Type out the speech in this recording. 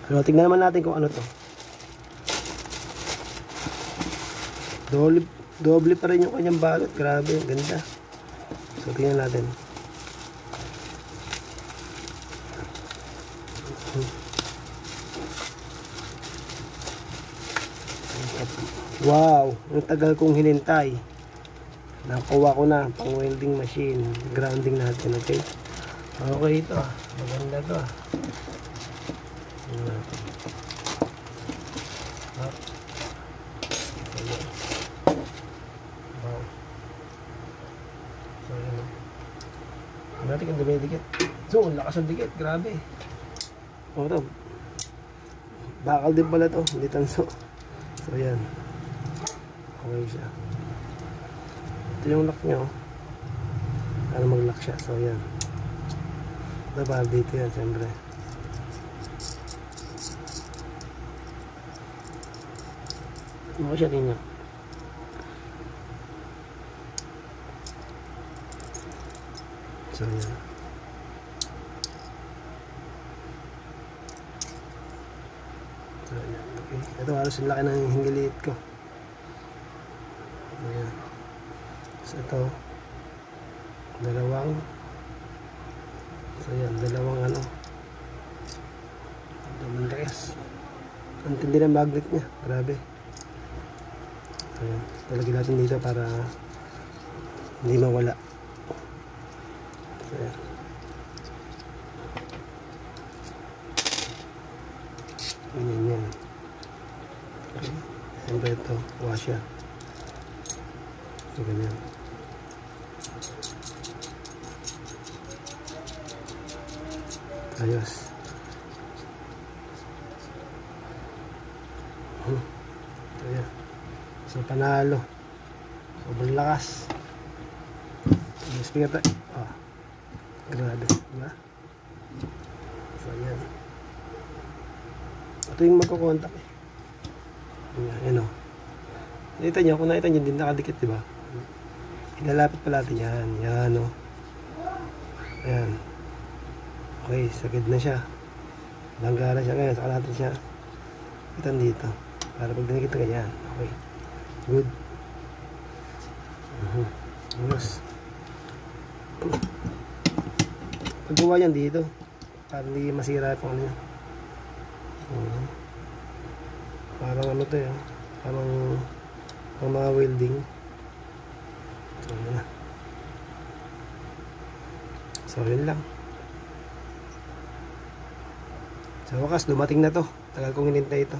So, tingnan naman natin kung ano to. Doble pa rin yung kanyang balot. Grabe, ganda. So, tingnan natin. Wow, ang tagal kong hinintay. Nakuha ko na pang welding machine. Grounding natin, okay? Okay ito. Maganda to. Wow. So, yun. Natin kung dumidikit. So, lakas ang dikit. Grabe. O ito. Bakal din pala to. Hindi tanso. So, yan. Okay siya. Ito yung lock nyo. Para mag-lock siya. So, yan. Para dito yan, siyempre. Okay siya din yan. So, yan. So, yan. Okay. Ito halos yung laki ng hinggiliit ko. So, yan. So, ito. Dalawang. So, yan. Dalawang ano. Dalawang rest. Ang tindi ng magnet niya. Grabe. So, yan. Talagyan natin dito para hindi mawala. So, yan. Ganyan yan. Okay. Siyempre ito. Washer. So, ganyan. Ayos. So, yan. So, panalo. Sobrang lakas. Speaker tayo. Ah. Grabe. Diba? So, yan. Ito yung magkukontak eh. Yan o. Nakita nyo, kung nakita nyo din nakadikit, diba? Ilalapit pa natin yan. Yan o. Ayan. Okay, sagad na siya. Langgara siya ngayon. Saka natin siya itan dito. Para pag dinikit na ganyan. Okay. Good. Ayos. Paggawa yan dito. Para hindi masira kung ano yan. Parang ano to yun. Parang pang mga welding. So, yun na. So, yun lang. Sa wakas, dumating na to. Tagal kong hinintay ito.